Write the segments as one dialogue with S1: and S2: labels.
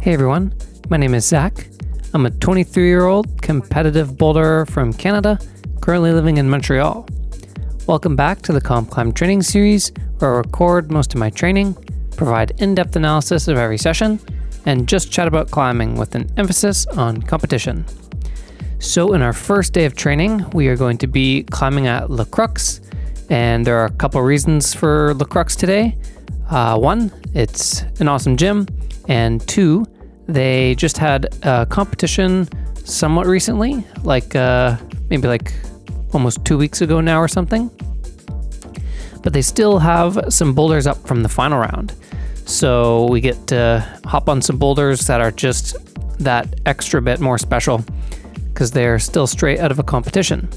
S1: Hey everyone, my name is Zach. I'm a 23-year-old competitive boulderer from Canada, currently living in Montreal. Welcome back to the COMPCLIMB training series, where I record most of my training, provide in-depth analysis of every session, and just chat about climbing with an emphasis on competition. So in our first day of training, we are going to be climbing at Crux, and there are a couple reasons for Crux today. One, it's an awesome gym, and two, they just had a competition somewhat recently, maybe almost 2 weeks ago now or something. But they still have some boulders up from the final round. So we get to hop on some boulders that are just that extra bit more special because they're still straight out of a competition.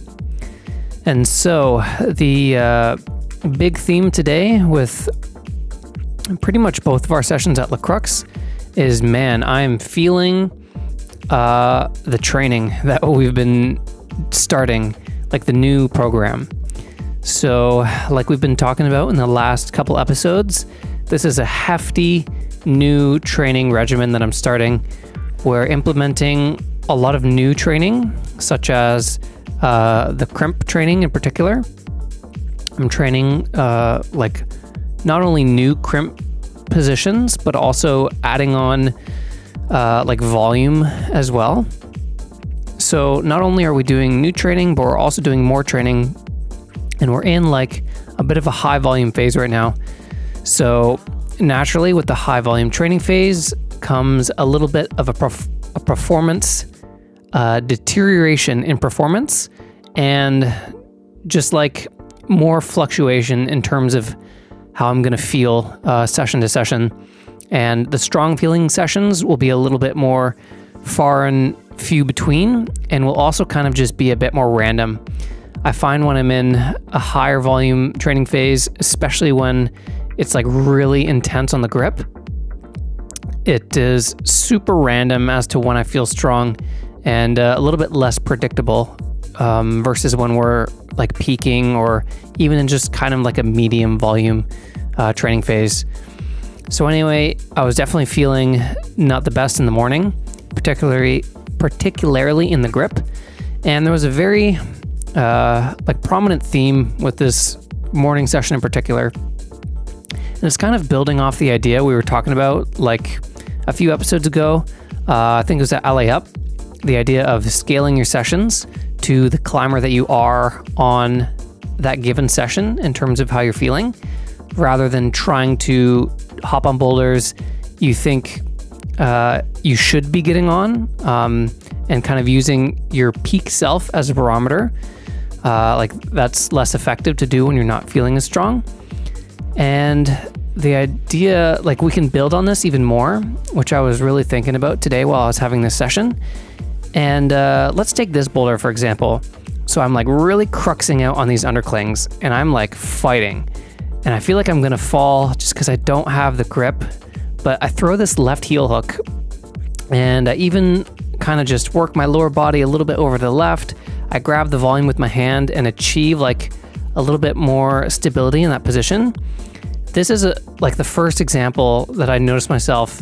S1: And so the big theme today with pretty much both of our sessions at Crux is, man, I'm feeling the training that we've been starting, like the new program. So like we've been talking about in the last couple episodes, this is a hefty new training regimen that I'm starting. We're implementing a lot of new training, such as the crimp training in particular. I'm training not only new crimp positions, but also adding on volume as well. So not only are we doing new training, but we're also doing more training, and we're in a bit of a high volume phase right now. So naturally with the high volume training phase comes a little bit of a performance deterioration in performance, and just more fluctuation in terms of how I'm going to feel session to session. And the strong feeling sessions will be a little bit more far and few between, and will also kind of just be a bit more random. I find when I'm in a higher volume training phase, especially when it's really intense on the grip, it is super random as to when I feel strong, and a little bit less predictable versus when we're peaking, or even in just kind of a medium volume training phase. So anyway, I was definitely feeling not the best in the morning, particularly in the grip. And there was a very prominent theme with this morning session in particular. And it's kind of building off the idea we were talking about a few episodes ago. I think it was at LA Up, the idea of scaling your sessions to the climber that you are on that given session in terms of how you're feeling, rather than trying to hop on boulders you think you should be getting on, and kind of using your peak self as a barometer. That's less effective to do when you're not feeling as strong. And the idea, we can build on this even more, which I was really thinking about today while I was having this session. And let's take this boulder, for example. So I'm really cruxing out on these underclings, and I'm fighting. And I feel like I'm gonna fall just because I don't have the grip. But I throw this left heel hook, and I even kind of just work my lower body a little bit over to the left. I grab the volume with my hand and achieve a little bit more stability in that position. This is the first example that I noticed myself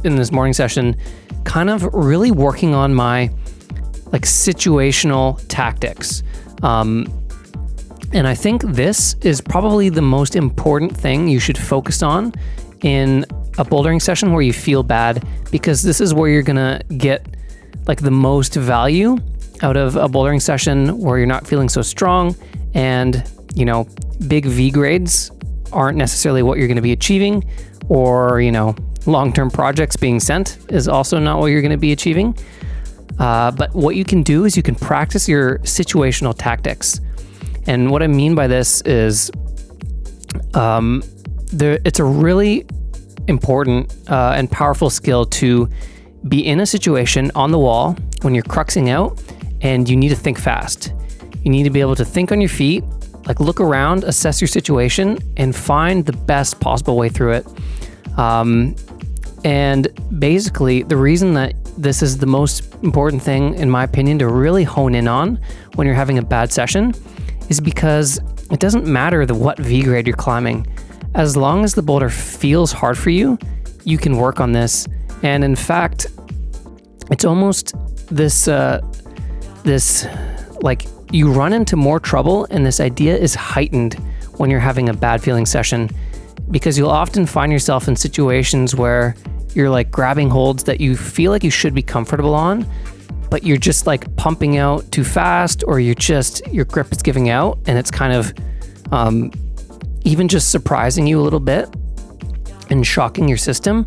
S1: in this morning session, kind of really working on my situational tactics. And I think this is probably the most important thing you should focus on in a bouldering session where you feel bad, because this is where you're gonna get the most value out of a bouldering session where you're not feeling so strong, and big V grades aren't necessarily what you're gonna be achieving, or long-term projects being sent is also not what you're gonna be achieving. But what you can do is you can practice your situational tactics. And what I mean by this is it's a really important and powerful skill to be in a situation on the wall when you're cruxing out and you need to think fast. You need to be able to think on your feet, look around, assess your situation, and find the best possible way through it. And basically, the reason that this is the most important thing, in my opinion, to really hone in on when you're having a bad session is because it doesn't matter what V grade you're climbing. As long as the boulder feels hard for you, you can work on this And in fact, it's almost this, like you run into more trouble, and this idea is heightened when you're having a bad feeling session, because you'll often find yourself in situations where you're like grabbing holds that you feel like you should be comfortable on, but you're just like pumping out too fast, or your grip is giving out, and it's kind of even just surprising you a little bit and shocking your system.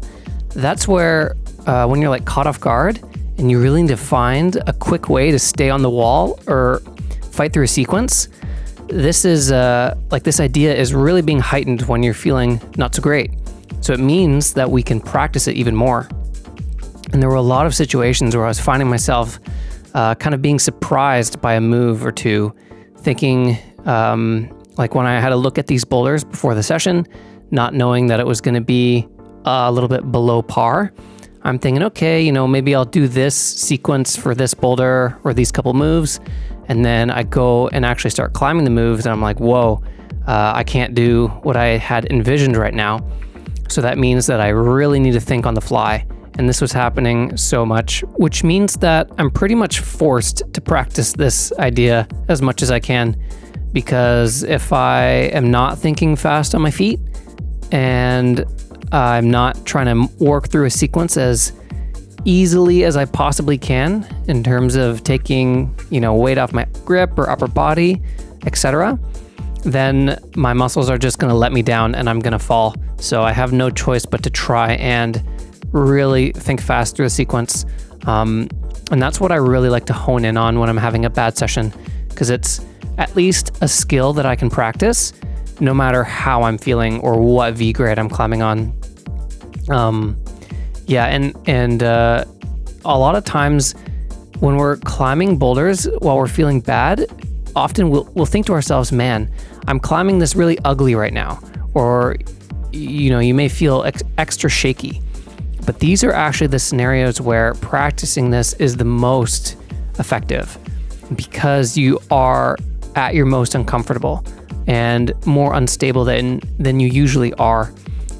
S1: That's where when you're like caught off guard and you really need to find a quick way to stay on the wall or fight through a sequence, this is like this idea is really being heightened when you're feeling not so great. So it means that we can practice it even more. And there were a lot of situations where I was finding myself kind of being surprised by a move or two, thinking like when I had to look at these boulders before the session, not knowing that it was going to be a little bit below par, I'm thinking, okay, you know, maybe I'll do this sequence for this boulder or these couple moves. And then I go and actually start climbing the moves, and I'm like, whoa, I can't do what I had envisioned right now. So that means that I really need to think on the fly. And this was happening so much, which means that I'm pretty much forced to practice this idea as much as I can, because if I am not thinking fast on my feet and I'm not trying to work through a sequence as easily as I possibly can in terms of taking, you know, weight off my grip or upper body, etc., then my muscles are just going to let me down and I'm going to fall. So I have no choice but to try and really think fast through a sequence. And that's what I really like to hone in on when I'm having a bad session, because it's at least a skill that I can practice no matter how I'm feeling or what V grade I'm climbing on. Yeah, and a lot of times when we're climbing boulders while we're feeling bad, often we'll think to ourselves, man, I'm climbing this really ugly right now. Or, you know, you may feel extra shaky. But these are actually the scenarios where practicing this is the most effective, because you are at your most uncomfortable and more unstable than you usually are.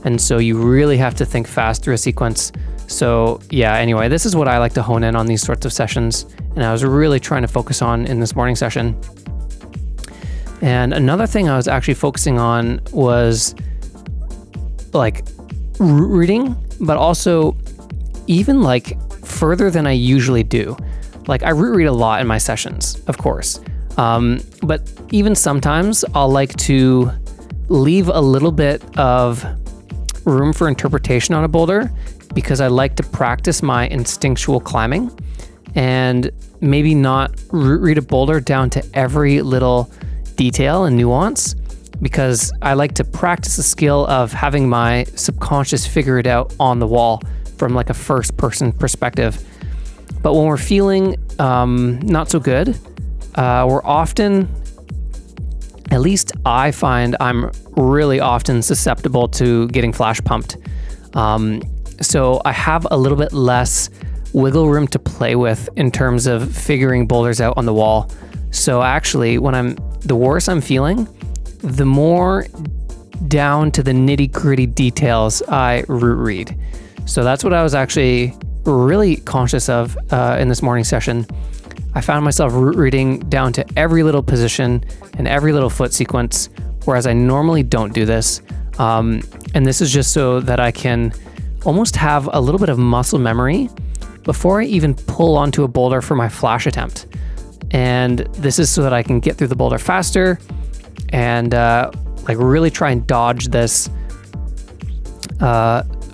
S1: And so you really have to think fast through a sequence. So yeah, anyway, this is what I like to hone in on these sorts of sessions. And I was really trying to focus on in this morning session. And another thing I was actually focusing on was like root reading, but also even like further than I usually do. Like I root read a lot in my sessions, of course. But even sometimes I'll like to leave a little bit of room for interpretation on a boulder, because I like to practice my instinctual climbing and maybe not root read a boulder down to every little detail and nuance, because I like to practice the skill of having my subconscious figure it out on the wall from like a first person perspective. But when we're feeling not so good, we're often, at least I find I'm really often susceptible to getting flash pumped. So I have a little bit less wiggle room to play with in terms of figuring boulders out on the wall. So actually, when the worse I'm feeling, the more down to the nitty-gritty details I root read. So that's what I was actually really conscious of in this morning session. I found myself root reading down to every little position and every little foot sequence, whereas I normally don't do this. And this is just so that I can almost have a little bit of muscle memory before I even pull onto a boulder for my flash attempt. And this is so that I can get through the boulder faster and like really try and dodge this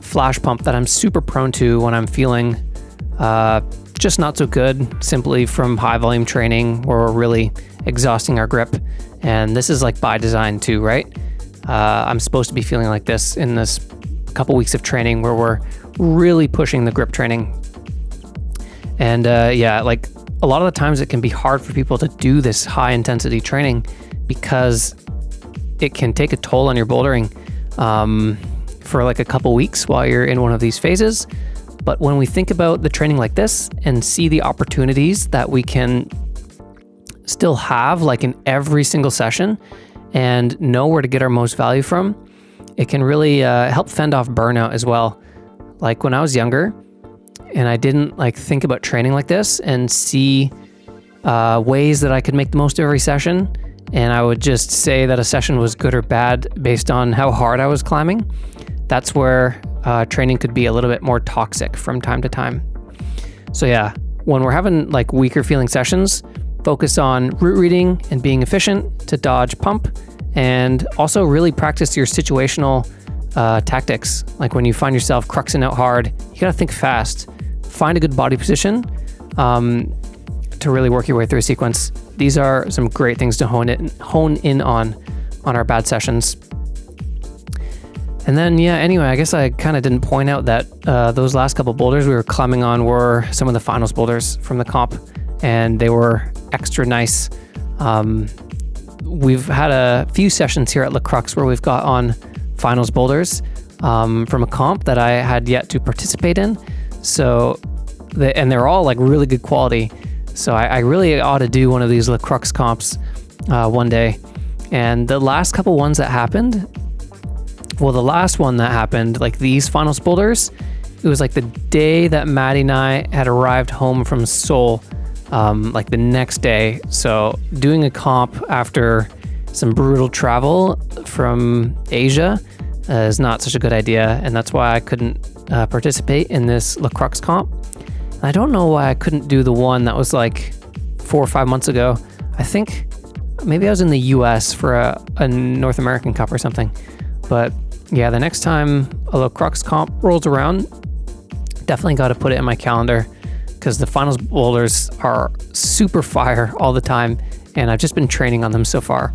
S1: flash pump that I'm super prone to when I'm feeling just not so good, simply from high volume training or we're really exhausting our grip. And this is like by design too, right? I'm supposed to be feeling like this in this couple weeks of training where we're really pushing the grip training. And yeah, like a lot of the times it can be hard for people to do this high intensity training because it can take a toll on your bouldering for like a couple weeks while you're in one of these phases. But when we think about the training like this and see the opportunities that we can still have like in every single session and know where to get our most value from, it can really help fend off burnout as well. Like when I was younger, and I didn't like think about training like this and see ways that I could make the most of every session, and I would just say that a session was good or bad based on how hard I was climbing, that's where training could be a little bit more toxic from time to time. So yeah, when we're having like weaker feeling sessions, focus on route reading and being efficient to dodge pump, and also really practice your situational tactics. Like when you find yourself cruxing out hard, you gotta think fast, find a good body position to really work your way through a sequence. These are some great things to hone in on our bad sessions. And then, yeah, anyway, I guess I kind of didn't point out that those last couple boulders we were climbing on were some of the finals boulders from the comp, and they were extra nice. We've had a few sessions here at Crux where we've got on finals boulders from a comp that I had yet to participate in. So, and they're all like really good quality. So I really ought to do one of these Crux comps one day. And the last couple ones that happened, well, the last one that happened, like these finals boulders, it was like the day that Maddie and I had arrived home from Seoul, like the next day. So doing a comp after some brutal travel from Asia is not such a good idea, and that's why I couldn't participate in this Crux comp. I don't know why I couldn't do the one that was like 4 or 5 months ago. I think maybe I was in the US for a North American Cup or something. But yeah, the next time a Crux comp rolls around, definitely got to put it in my calendar, because the finals boulders are super fire all the time, and I've just been training on them so far.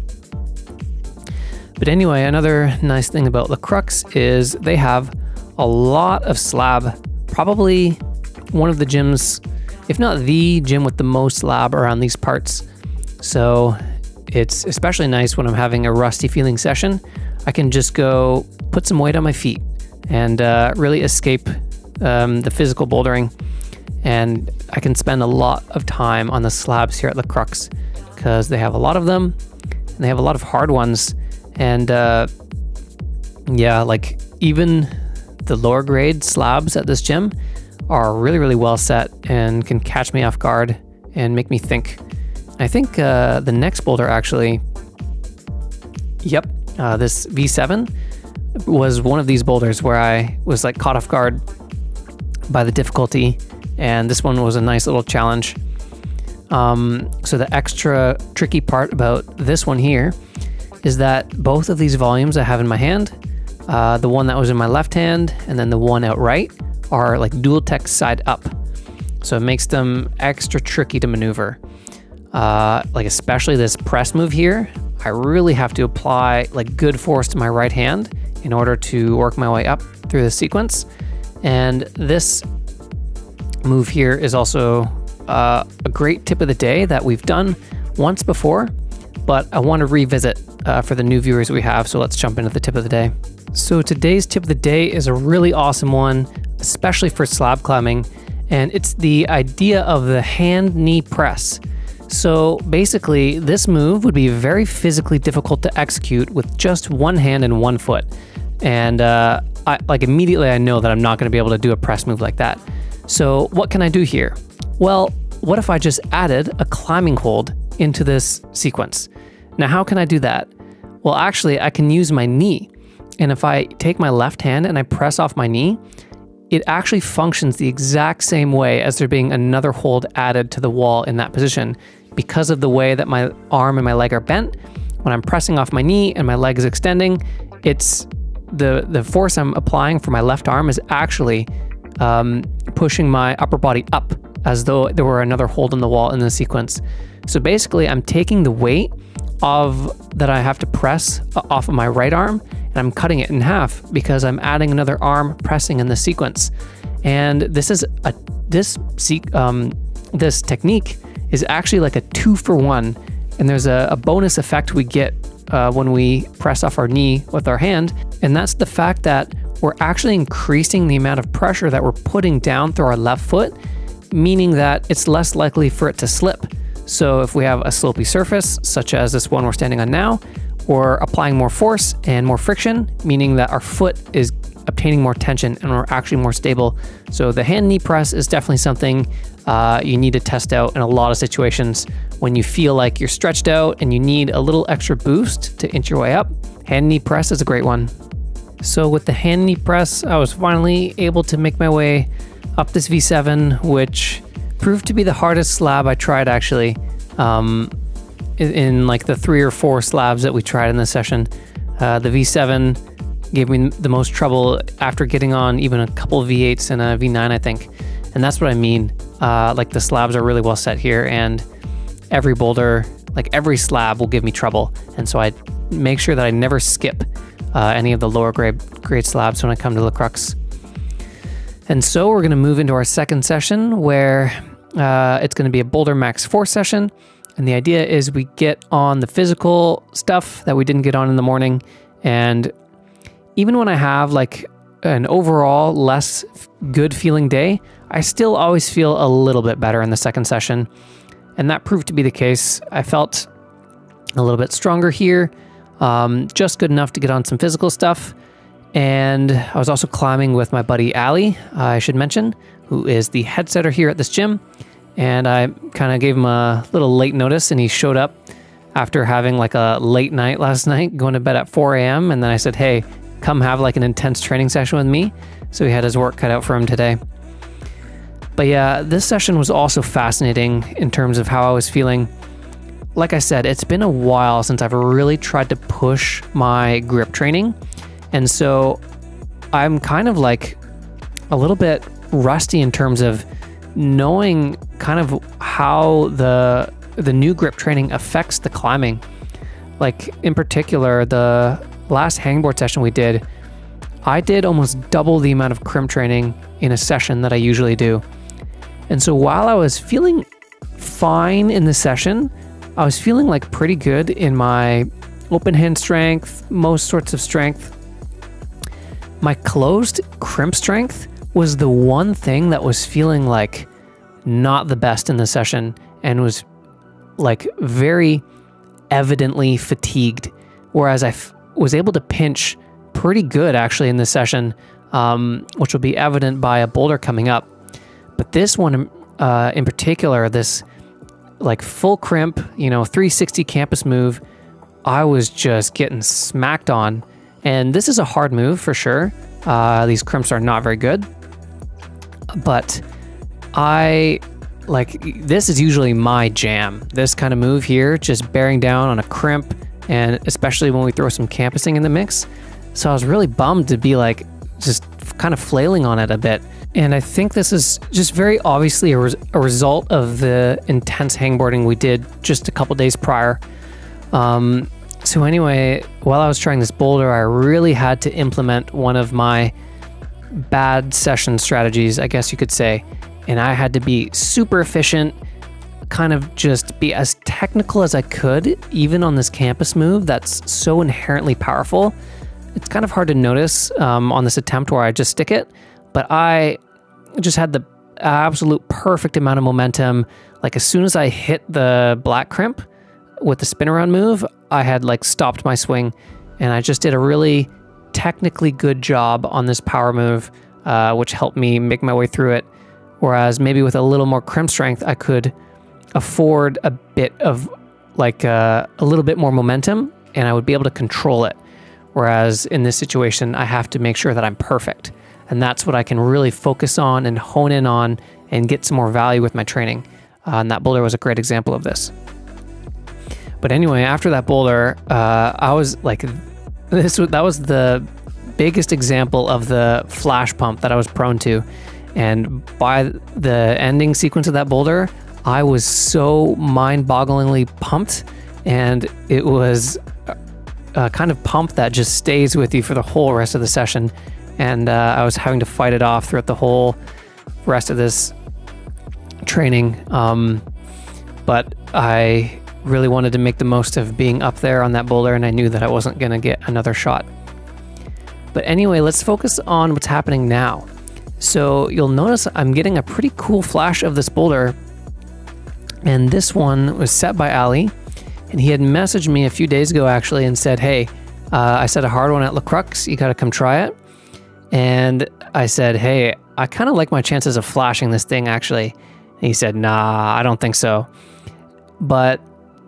S1: But anyway, another nice thing about Crux is they have a lot of slab, probably one of the gyms, if not the gym with the most slab around these parts. So it's especially nice when I'm having a rusty feeling session. I can just go put some weight on my feet and really escape the physical bouldering. And I can spend a lot of time on the slabs here at Crux because they have a lot of them, and they have a lot of hard ones. And yeah, like even the lower grade slabs at this gym are really, really well set and can catch me off guard and make me think. I think the next boulder actually, yep, this V7 was one of these boulders where I was like caught off guard by the difficulty, and this one was a nice little challenge. So the extra tricky part about this one here is that both of these volumes I have in my hand, the one that was in my left hand and then the one out right, are like dual tech side up. So it makes them extra tricky to maneuver. Like especially this press move here, I really have to apply like good force to my right hand in order to work my way up through the sequence. And this move here is also a great tip of the day that we've done once before, but I want to revisit for the new viewers we have. So let's jump into the tip of the day. So today's tip of the day is a really awesome one, especially for slab climbing, and it's the idea of the hand-knee press. So basically, this move would be very physically difficult to execute with just one hand and one foot. And immediately I know that I'm not going to be able to do a press move like that. So what can I do here? Well, what if I just added a climbing hold into this sequence? Now, how can I do that? Well, actually, I can use my knee. And if I take my left hand and I press off my knee, it actually functions the exact same way as there being another hold added to the wall in that position. Because of the way that my arm and my leg are bent, when I'm pressing off my knee and my leg is extending, it's the force I'm applying for my left arm is actually pushing my upper body up as though there were another hold in the wall in the sequence. So basically, I'm taking the weight that I have to press off of my right arm, and I'm cutting it in half because I'm adding another arm pressing in the sequence. And this technique is actually like a 2-for-1, and there's a bonus effect we get when we press off our knee with our hand, and that's the fact that we're actually increasing the amount of pressure that we're putting down through our left foot, meaning that it's less likely for it to slip. So if we have a slopey surface, such as this one we're standing on now, we're applying more force and more friction, meaning that our foot is obtaining more tension and we're actually more stable. So the hand knee press is definitely something you need to test out in a lot of situations when you feel like you're stretched out and you need a little extra boost to inch your way up. Hand knee press is a great one. So with the hand knee press, I was finally able to make my way up this V7, which proved to be the hardest slab I tried actually. In like the 3 or 4 slabs that we tried in this session, the V7 gave me the most trouble after getting on even a couple V8s and a V9, I think. And that's what I mean. Like the slabs are really well set here, and every boulder, like every slab will give me trouble. And so I make sure that I never skip any of the lower grade slabs when I come to the Crux. And so we're gonna move into our second session where it's gonna be a Boulder Max 4 session. And the idea is we get on the physical stuff that we didn't get on in the morning. And even when I have like an overall less good feeling day, I still always feel a little bit better in the second session. And that proved to be the case. I felt a little bit stronger here, just good enough to get on some physical stuff. And I was also climbing with my buddy Ali, I should mention, who is the head setter here at this gym. And I kind of gave him a little late notice, and he showed up after having like a late night last night, going to bed at 4 a.m. And then I said, hey, come have like an intense training session with me. So he had his work cut out for him today. But yeah, this session was also fascinating in terms of how I was feeling. Like I said, it's been a while since I've really tried to push my grip training. And so I'm kind of like a little bit rusty in terms of knowing kind of how the new grip training affects the climbing. Like in particular, the last hangboard session we did, I did almost double the amount of crimp training in a session that I usually do. And so while I was feeling fine in the session, I was feeling like pretty good in my open hand strength, most sorts of strength. My closed crimp strength was the one thing that was feeling like not the best in the session and was like very evidently fatigued. Whereas I was able to pinch pretty good actually in this session, which will be evident by a boulder coming up. But this one in particular, this like full crimp, 360 campus move, I was just getting smacked on. And this is a hard move for sure. These crimps are not very good. But this is usually my jam. This kind of move here, just bearing down on a crimp, and especially when we throw some campusing in the mix. So I was really bummed to be like, just kind of flailing on it a bit. And I think this is just very obviously a result of the intense hangboarding we did just a couple days prior. So anyway, while I was trying this boulder, I really had to implement one of my bad session strategies, I guess you could say. And I had to be super efficient, kind of just be as technical as I could, even on this campus move that's so inherently powerful. It's kind of hard to notice on this attempt where I just stick it, but I just had the absolute perfect amount of momentum. Like as soon as I hit the black crimp with the spin around move, I had like stopped my swing, and I just did a really technically good job on this power move, which helped me make my way through it. Whereas maybe with a little more crimp strength, I could afford a bit of like a little bit more momentum, and I would be able to control it. Whereas in this situation, I have to make sure that I'm perfect. And that's what I can really focus on and hone in on and get some more value with my training. And that boulder was a great example of this. But anyway, after that boulder, I was like, that was the biggest example of the flash pump that I was prone to. And by the ending sequence of that boulder, I was so mind-bogglingly pumped, and it was a kind of pump that just stays with you for the whole rest of the session. And I was having to fight it off throughout the whole rest of this training. But I really wanted to make the most of being up there on that boulder, and I knew that I wasn't going to get another shot. But anyway, let's focus on what's happening now. So you'll notice I'm getting a pretty cool flash of this boulder, and this one was set by Ali, and he had messaged me a few days ago actually and said, hey, I set a hard one at Crux, you got to come try it. And I said, hey, I kind of like my chances of flashing this thing actually. And he said, nah, I don't think so. But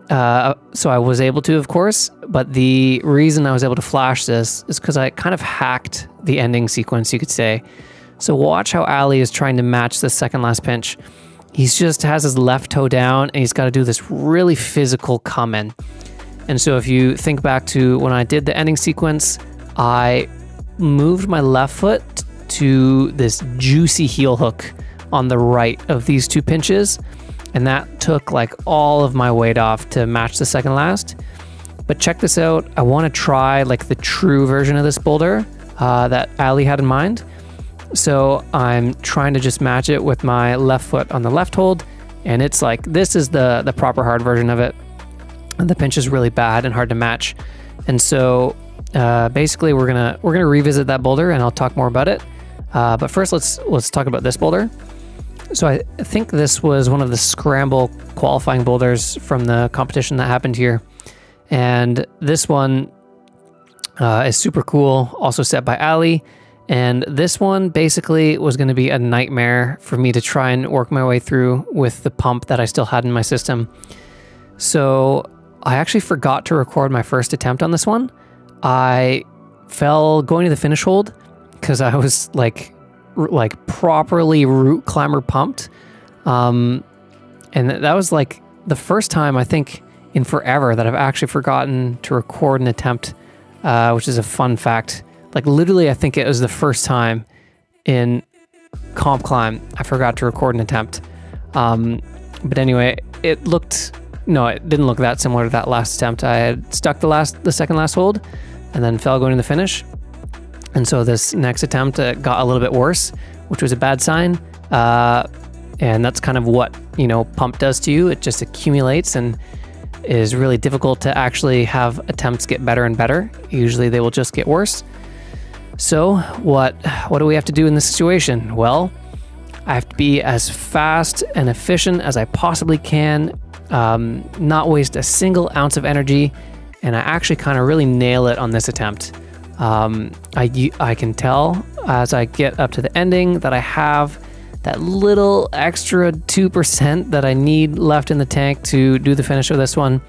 S1: so I was able to, of course, but the reason I was able to flash this is because I kind of hacked the ending sequence, you could say. So watch how Ali is trying to match the second last pinch. He's just has his left toe down and he's got to do this really physical come in. And so if you think back to when I did the ending sequence, I moved my left foot to this juicy heel hook on the right of these two pinches. And that took like all of my weight off to match the second last. But check this out. I want to try like the true version of this boulder that Ali had in mind. So I'm trying to just match it with my left foot on the left hold. And it's like, this is the proper hard version of it. And the pinch is really bad and hard to match. And so basically we're gonna revisit that boulder and I'll talk more about it. But first let's talk about this boulder. So I think this was one of the scramble qualifying boulders from the competition that happened here. And this one is super cool, also set by Ali. And this one basically was going to be a nightmare for me to try and work my way through with the pump that I still had in my system. So I actually forgot to record my first attempt on this one. I fell going to the finish hold because I was like properly root climber pumped. And that was like the first time I think in forever that I've actually forgotten to record an attempt, which is a fun fact. Like literally, I think it was the first time in COMPCLIMB I forgot to record an attempt. But anyway, it didn't look that similar to that last attempt. I had stuck the second last hold and then fell going to the finish. And so this next attempt got a little bit worse, which was a bad sign. And that's kind of what, pump does to you. It just accumulates and is really difficult to actually have attempts get better and better. Usually they will just get worse. So what do we have to do in this situation? Well, I have to be as fast and efficient as I possibly can, not waste a single ounce of energy, and I actually kind of really nail it on this attempt. I can tell as I get up to the ending that I have that little extra 2% that I need left in the tank to do the finish of this one.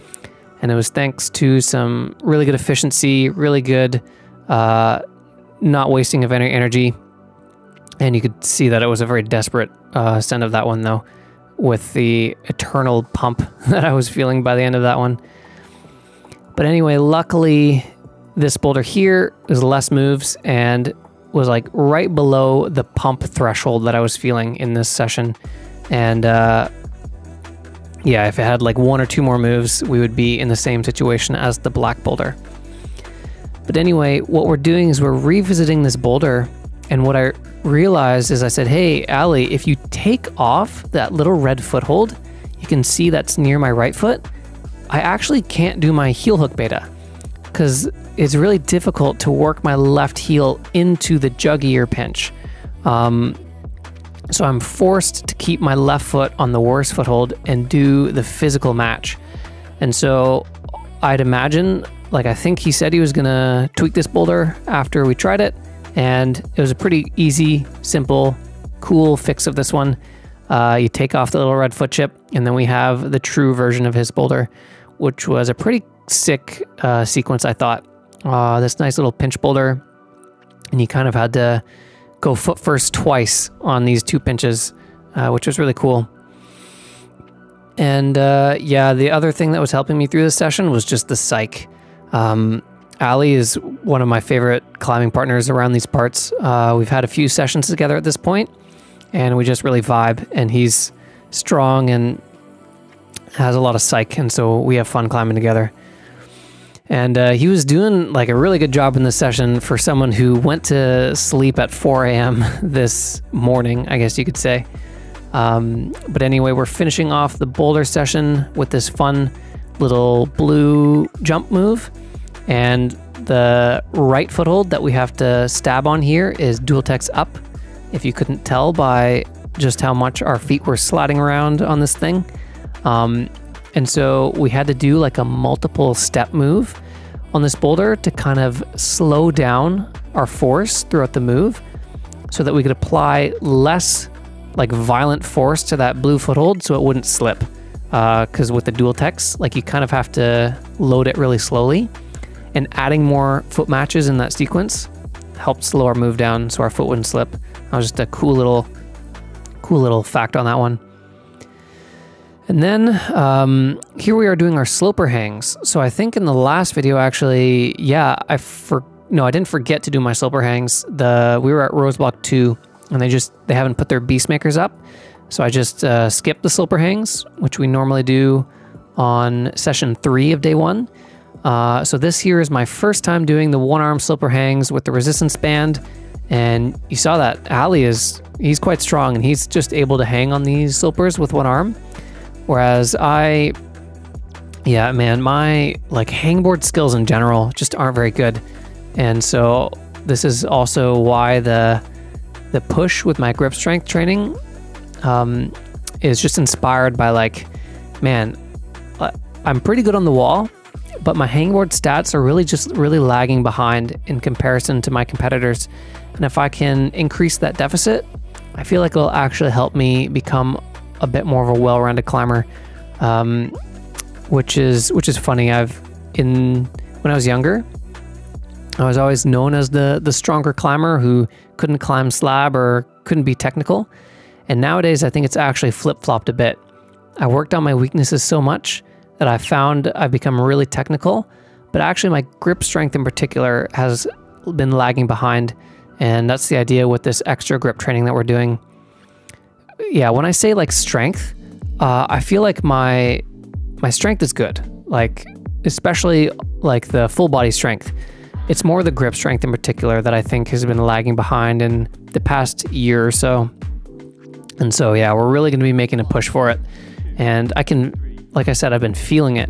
S1: And it was thanks to some really good efficiency, really good not wasting of any energy. And you could see that it was a very desperate send of that one though, with the eternal pump that I was feeling by the end of that one. But anyway, luckily this boulder here is less moves and was like right below the pump threshold that I was feeling in this session. And yeah, if it had like one or two more moves, we would be in the same situation as the black boulder. But anyway, what we're doing is we're revisiting this boulder. And what I realized is I said, hey, Ali, if you take off that little red foothold, you can see that's near my right foot. I actually can't do my heel hook beta because it's really difficult to work my left heel into the juggier pinch. So I'm forced to keep my left foot on the worst foothold and do the physical match. And so I'd imagine, like I think he said he was gonna tweak this boulder after we tried it. And it was a pretty easy, simple, cool fix of this one. You take off the little red foot chip and then we have the true version of his boulder, which was a pretty sick sequence, I thought. This nice little pinch boulder, and you kind of had to go foot first twice on these two pinches, which was really cool. And yeah, the other thing that was helping me through this session was just the psych. Ali is one of my favorite climbing partners around these parts. We've had a few sessions together at this point, and we just really vibe, and he's strong and has a lot of psych, and so we have fun climbing together. And he was doing like a really good job in this session for someone who went to sleep at 4 a.m. this morning, I guess you could say. But anyway, we're finishing off the boulder session with this fun little blue jump move. And the right foothold that we have to stab on here is dual text up. If you couldn't tell by just how much our feet were sliding around on this thing. And so we had to do like a multiple step move on this boulder to kind of slow down our force throughout the move so that we could apply less like violent force to that blue foothold so it wouldn't slip. Because with the dual techs, like you kind of have to load it really slowly, and adding more foot matches in that sequence helped slow our move down so our foot wouldn't slip. That was just a cool little fact on that one. And then here we are doing our sloper hangs. So I think in the last video, actually, yeah, I didn't forget to do my sloper hangs. We were at Rose Block 2, and they haven't put their beast makers up. So I just skipped the sloper hangs, which we normally do on session 3 of day 1. So this here is my first time doing the one-arm sloper hangs with the resistance band. And you saw that Ali he's quite strong, and he's just able to hang on these slopers with one arm. Whereas my like hangboard skills in general just aren't very good. And so this is also why the push with my grip strength training is just inspired by like, man, I'm pretty good on the wall, but my hangboard stats are really lagging behind in comparison to my competitors. And if I can increase that deficit, I feel like it'll actually help me become a bit more of a well-rounded climber, which is funny. When I was younger, I was always known as the stronger climber who couldn't climb slab or couldn't be technical. And nowadays, I think it's actually flip-flopped a bit. I worked on my weaknesses so much that I found I've become really technical, but actually my grip strength in particular has been lagging behind. And that's the idea with this extra grip training that we're doing. Yeah, when I say like strength, I feel like my strength is good, like especially like the full body strength. It's more the grip strength in particular that I think has been lagging behind in the past year or so. And so yeah, we're really going to be making a push for it. And like I said, I've been feeling it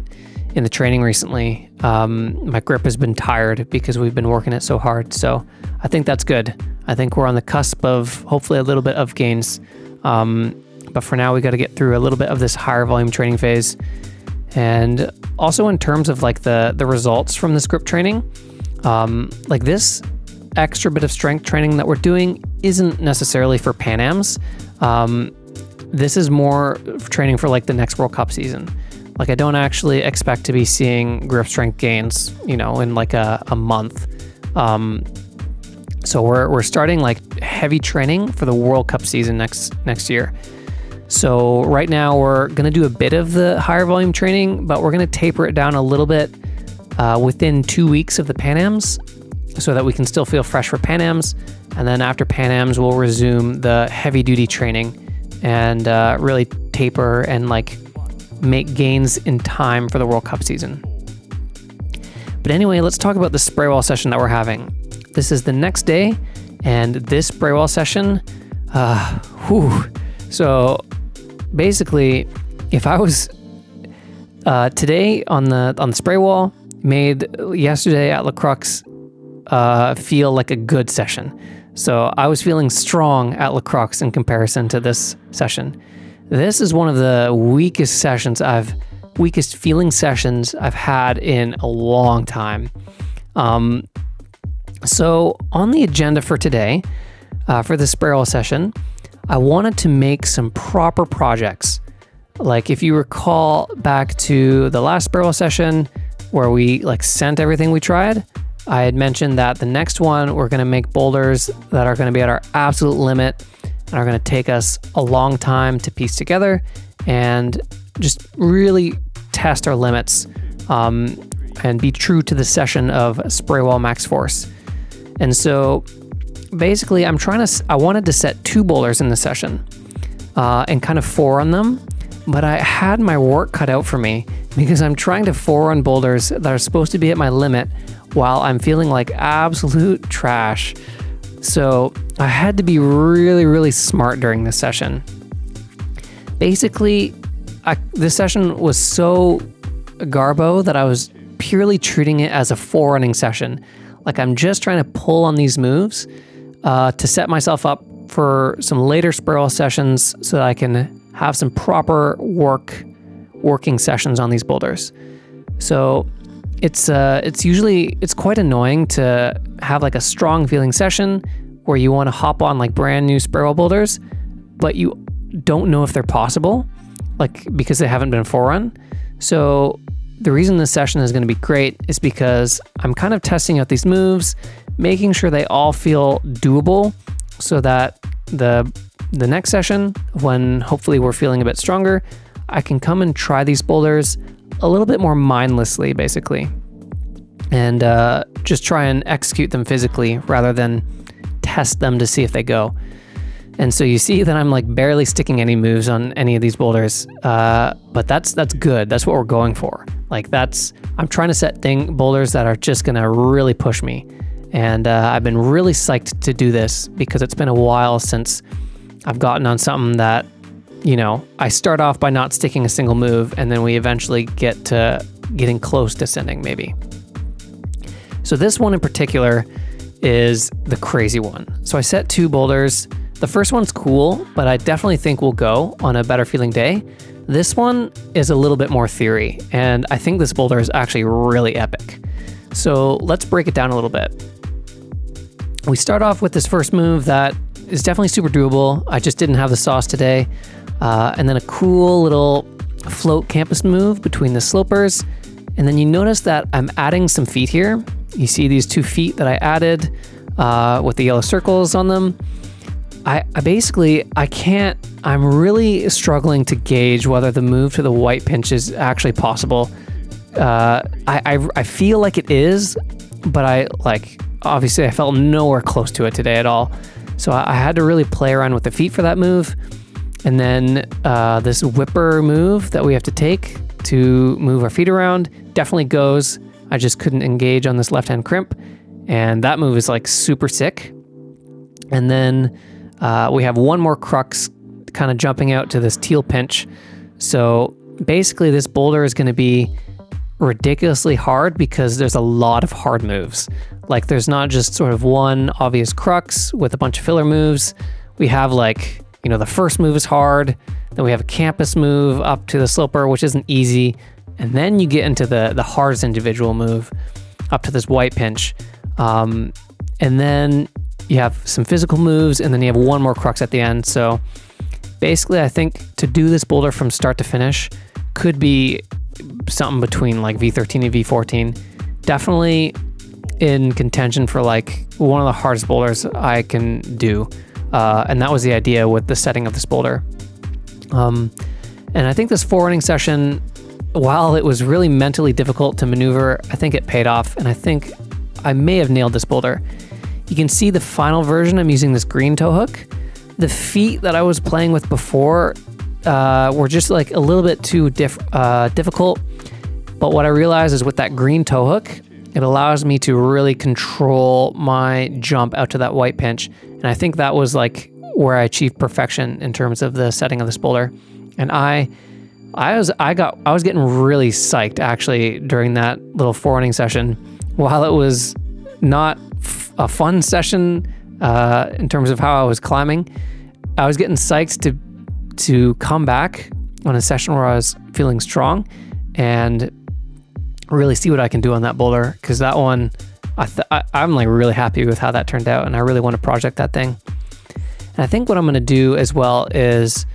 S1: in the training recently. My grip has been tired because we've been working it so hard. So I think that's good. I think we're on the cusp of hopefully a little bit of gains. But for now, we got to get through a little bit of this higher volume training phase. And also in terms of like the results from this grip training, like this extra bit of strength training that we're doing isn't necessarily for Pan Ams. This is more training for like the next World Cup season. Like I don't actually expect to be seeing grip strength gains, in like a month. So we're starting like heavy training for the World Cup season next year. So right now we're going to do a bit of the higher volume training, but we're going to taper it down a little bit within 2 weeks of the Pan Ams so that we can still feel fresh for Pan Ams. And then after Pan Ams, we'll resume the heavy duty training and really taper and like make gains in time for the World Cup season. But anyway, let's talk about the spray wall session that we're having. This is the next day, and this spray wall session, So basically, if I was today on the spray wall, made yesterday at Crux feel like a good session. So I was feeling strong at Crux in comparison to this session. This is one of the weakest feeling sessions I've had in a long time. So on the agenda for today, for the spray wall session, I wanted to make some proper projects. Like if you recall back to the last spray wall session where we like sent everything we tried, I had mentioned that the next one we're going to make boulders that are going to be at our absolute limit and are going to take us a long time to piece together and just really test our limits and be true to the session of spray wall max force. And so basically I wanted to set 2 boulders in the session and kind of forerun them, but I had my work cut out for me because I'm trying to forerun boulders that are supposed to be at my limit while I'm feeling like absolute trash. So I had to be really, really smart during this session. Basically, this session was so garbo that I was purely treating it as a forerunning session. Like I'm just trying to pull on these moves to set myself up for some later spray wall sessions so that I can have some proper working sessions on these boulders. So it's quite annoying to have like a strong feeling session where you want to hop on like brand new spray wall boulders, but you don't know if they're possible, like because they haven't been forerun. So the reason this session is going to be great is because I'm kind of testing out these moves, making sure they all feel doable, so that the next session, when hopefully we're feeling a bit stronger, I can come and try these boulders a little bit more mindlessly, basically, and just try and execute them physically rather than test them to see if they go. And so you see that I'm like barely sticking any moves on any of these boulders, but that's good. That's what we're going for. Like I'm trying to set boulders that are just gonna really push me. And I've been really psyched to do this because it's been a while since I've gotten on something that, you know, I start off by not sticking a single move and then we eventually get to getting close to sending maybe. So this one in particular is the crazy one. So I set 2 boulders. The first one's cool, but I definitely think will go on a better feeling day. This one is a little bit more theory, and I think this boulder is actually really epic. So let's break it down a little bit. We start off with this first move that is definitely super doable. I just didn't have the sauce today. And then a cool little float campus move between the slopers. And then you notice that I'm adding some feet here. You see these 2 feet that I added with the yellow circles on them. I'm really struggling to gauge whether the move to the white pinch is actually possible. I feel like it is, but obviously I felt nowhere close to it today at all. So I had to really play around with the feet for that move. And then this whipper move that we have to take to move our feet around definitely goes. I just couldn't engage on this left-hand crimp. And that move is like super sick. And then we have one more crux kind of jumping out to this teal pinch. So basically this boulder is going to be ridiculously hard because there's a lot of hard moves. Like there's not just sort of one obvious crux with a bunch of filler moves. We have like, you know, the first move is hard. Then we have a campus move up to the sloper, which isn't easy. And then you get into the hardest individual move up to this white pinch. And then you have some physical moves, and then you have one more crux at the end. So basically, I think to do this boulder from start to finish could be something between like V13 and V14. Definitely in contention for like one of the hardest boulders I can do. And that was the idea with the setting of this boulder. And I think this forwarding session, while it was really mentally difficult to maneuver, I think it paid off, and I think I may have nailed this boulder. You can see the final version, I'm using this green toe hook. The feet that I was playing with before were just like a little bit too difficult. But what I realized is with that green toe hook, it allows me to really control my jump out to that white pinch. And I think that was like where I achieved perfection in terms of the setting of this boulder. And I was getting really psyched actually during that little forwarding session. While it was not a fun session in terms of how I was climbing, I was getting psyched to come back on a session where I was feeling strong and really see what I can do on that boulder, because that one I'm like really happy with how that turned out, and I really want to project that thing. And I think what I'm going to do as well is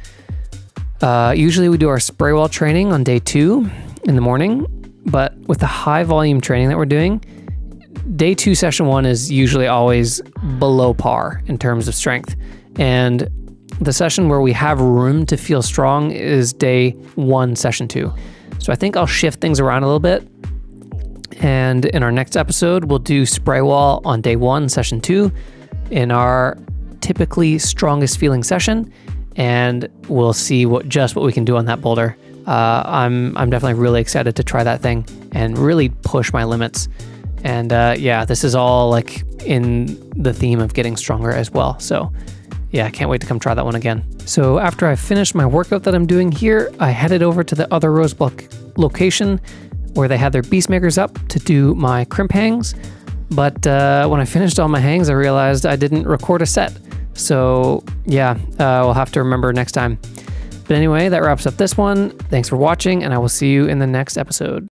S1: usually we do our spray wall training on day 2 in the morning, but with the high volume training that we're doing, day 2 session 1 is usually always below par in terms of strength. And the session where we have room to feel strong is day 1 session 2. So I think I'll shift things around a little bit. And in our next episode, we'll do spray wall on day 1 session 2 in our typically strongest feeling session. And we'll see what we can do on that boulder. I'm definitely really excited to try that thing and really push my limits. And yeah, this is all like in the theme of getting stronger as well. So yeah, I can't wait to come try that one again. So after I finished my workout that I'm doing here, I headed over to the other Rose Block location where they had their Beastmakers up to do my crimp hangs. But when I finished all my hangs, I realized I didn't record a set. So yeah, we'll have to remember next time. But anyway, that wraps up this one. Thanks for watching, and I will see you in the next episode.